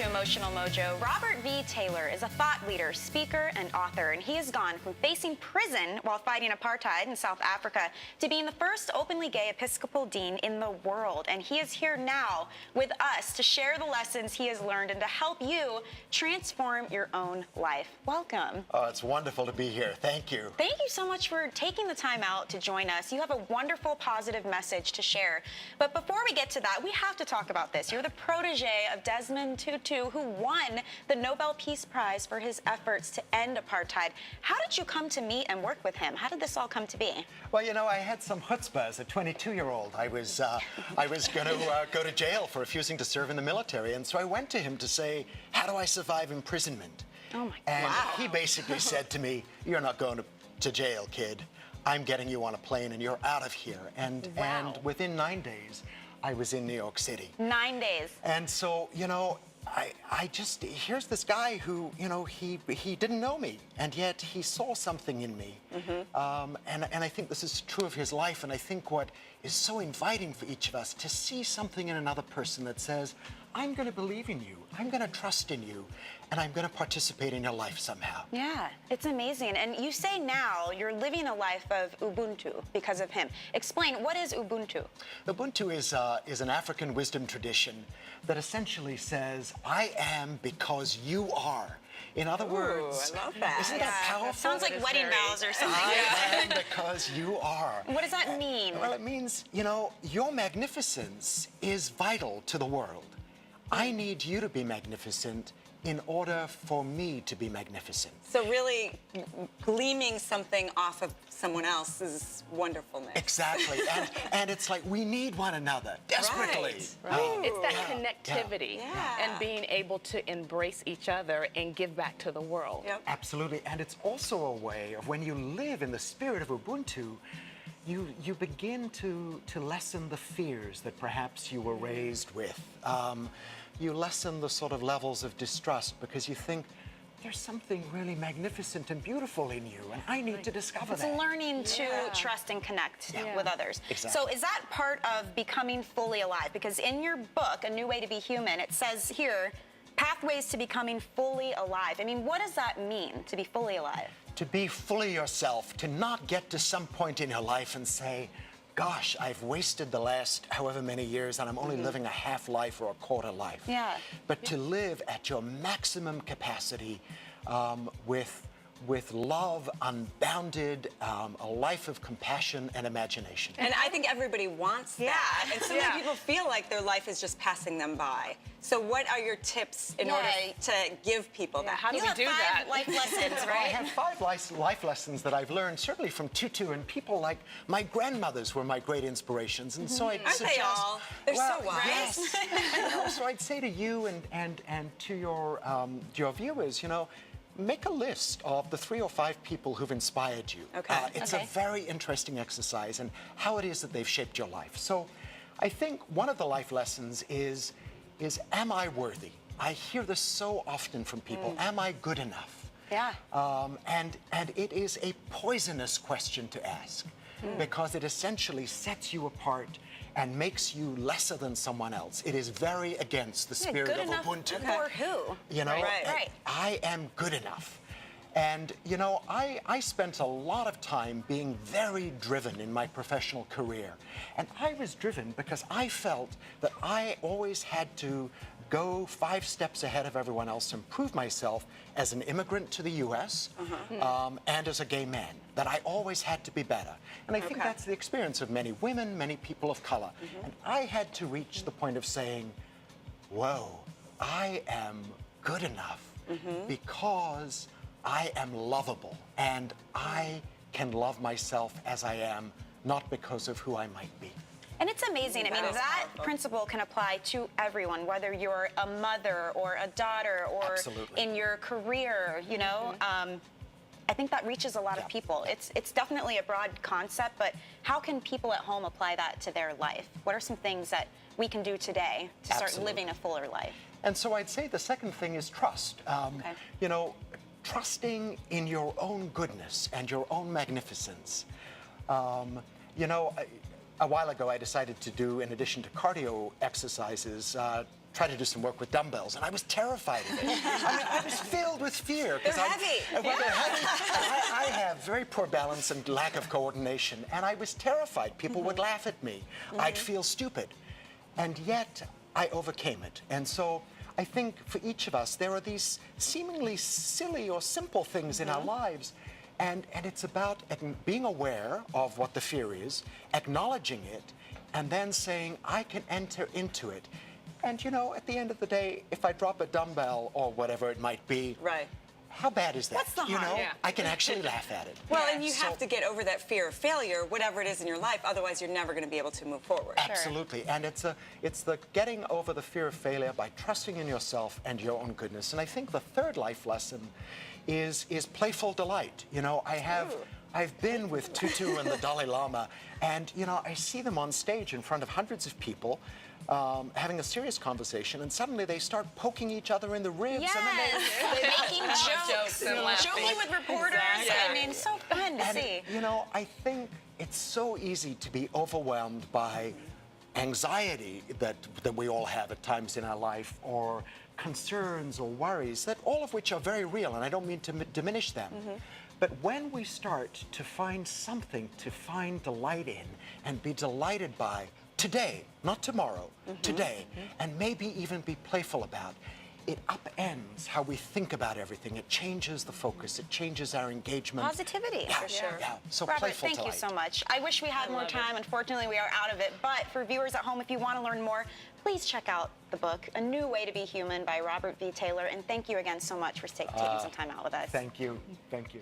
to Emotional Mojo. Robert V. Taylor is a thought leader, speaker, and author, and he has gone from facing prison while fighting apartheid in South Africa to being the first openly gay Episcopal dean in the world. And he is here now with us to share the lessons he has learned and to help you transform your own life. Welcome. Oh, it's wonderful to be here. Thank you. Thank you so much for taking the time out to join us. You have a wonderful, positive message to share. But before we get to that, we have to talk about this. You're the protege of Desmond Tutu, who won the Nobel Peace Prize for his efforts to end apartheid. How did you come to meet and work with him? How did this all come to be? Well, you know, I had some chutzpah as a 22-year-old. I was going to go to jail for refusing to serve in the military, and so I went to him to say, how do I survive imprisonment? Oh, my And God. he basically said to me, you're not going to jail, kid. I'm getting you on a plane, and you're out of here. And within 9 days, I was in New York City. 9 days. And so, you know, I just, here's this guy who, you know, he didn't know me, and yet he saw something in me. And I think this is true of his life, and I think what is so inviting for each of us to see something in another person that says, I'm going to believe in you, I'm going to trust in you, and I'm going to participate in your life somehow. Yeah, it's amazing. And you say now you're living a life of Ubuntu because of him. Explain, what is Ubuntu? Ubuntu is an African wisdom tradition that essentially says, I am because you are. In other words, I love that. Isn't that powerful? Sounds like wedding vows or something. I am because you are. What does that mean? Well, it means, you know, your magnificence is vital to the world. I need you to be magnificent in order for me to be magnificent. So really gleaming something off of someone else's wonderfulness. Exactly, and it's like we need one another desperately. Right. It's that connectivity Yeah. and being able to embrace each other and give back to the world. Yep. Absolutely, and it's also a way of when you live in the spirit of Ubuntu, you begin to lessen the fears that perhaps you were raised with. You lessen the sort of levels of distrust because you think, there's something really magnificent and beautiful in you, and I need to discover It's that. learning to trust and connect with others. Exactly. So is that part of becoming fully alive? Because in your book, A New Way to Be Human, it says here, pathways to becoming fully alive. I mean, what does that mean, to be fully alive? To be fully yourself, to not get to some point in your life and say, gosh, I've wasted the last however many years and I'm only living a half life or a quarter life. Yeah. But to live at your maximum capacity with love unbounded, a life of compassion and imagination. And I think everybody wants that. And so many people feel like their life is just passing them by. So what are your tips in order to give people that? How do You we have do 5 that? life lessons, I right? have 5 life lessons that I've learned, certainly from Tutu, and people like my grandmothers were my great inspirations. And so I'd Aren't suggest... they all? They're so wise. Yes. You know, so I'd say to you and to your viewers, you know, make a list of the 3 or 5 people who've inspired you. Okay. It's a very interesting exercise and how it is that they've shaped your life. So I think one of the life lessons is am I worthy? I hear this so often from people. Am I good enough? Yeah. And it is a poisonous question to ask because it essentially sets you apart and makes you lesser than someone else. It is very against the spirit good of enough Ubuntu. for who? You know, Right. I am good enough. And, you know, I spent a lot of time being very driven in my professional career. And I was driven because I felt that I always had to go 5 steps ahead of everyone else and prove myself as an immigrant to the U.S. And as a gay man, that I always had to be better. And I think that's the experience of many women, many people of color. And I had to reach the point of saying, whoa, I am good enough because I am lovable and I can love myself as I am, not because of who I might be. And it's amazing. I mean, that principle can apply to everyone, whether you're a mother or a daughter or Absolutely. in your career, you know. I think that reaches a lot of people. It's definitely a broad concept, but how can people at home apply that to their life? What are some things that we can do today to start living a fuller life? And so I'd say the second thing is trust. You know, trusting in your own goodness and your own magnificence. You know, a while ago I decided to do, in addition to cardio exercises, try to do some work with dumbbells, and I was terrified of it. I mean, I was filled with fear. They're heavy. Well, they're heavy. And I have very poor balance and lack of coordination, and I was terrified. People would laugh at me. I'd feel stupid. And yet, I overcame it. And so I think for each of us, there are these seemingly silly or simple things in our lives. And it's about being aware of what the fear is, acknowledging it, and then saying, I can enter into it. And, you know, at the end of the day, if I drop a dumbbell or whatever it might be, Right. how bad is that? What's the you harm? know, Yeah. I can actually laugh at it. Well, and you So- have to get over that fear of failure, whatever it is in your life. Otherwise, you're never going to be able to move forward. Absolutely, and it's the getting over the fear of failure by trusting in yourself and your own goodness. And I think the third life lesson is playful delight. You know, I've been with Tutu and the Dalai Lama, and you know, I see them on stage in front of hundreds of people. Having a serious conversation, and suddenly they start poking each other in the ribs, Yes, and then they're making jokes, Jokes and laughing. joking with reporters. Exactly. I mean, so fun to see. you know, I think it's so easy to be overwhelmed by anxiety that we all have at times in our life, or concerns or worries, that all of which are very real, and I don't mean to diminish them. But when we start to find something to find delight in and be delighted by today, not tomorrow, today, and maybe even be playful about, it upends how we think about everything. It changes the focus. It changes our engagement. Positivity, Yeah, for sure. Yeah. So Robert, playful thank you delight. so much. I wish we had more love it. time. Unfortunately, we are out of it. But for viewers at home, if you want to learn more, please check out the book, A New Way to Be Human by Robert V. Taylor. And thank you again so much for taking some time out with us. Thank you. Thank you.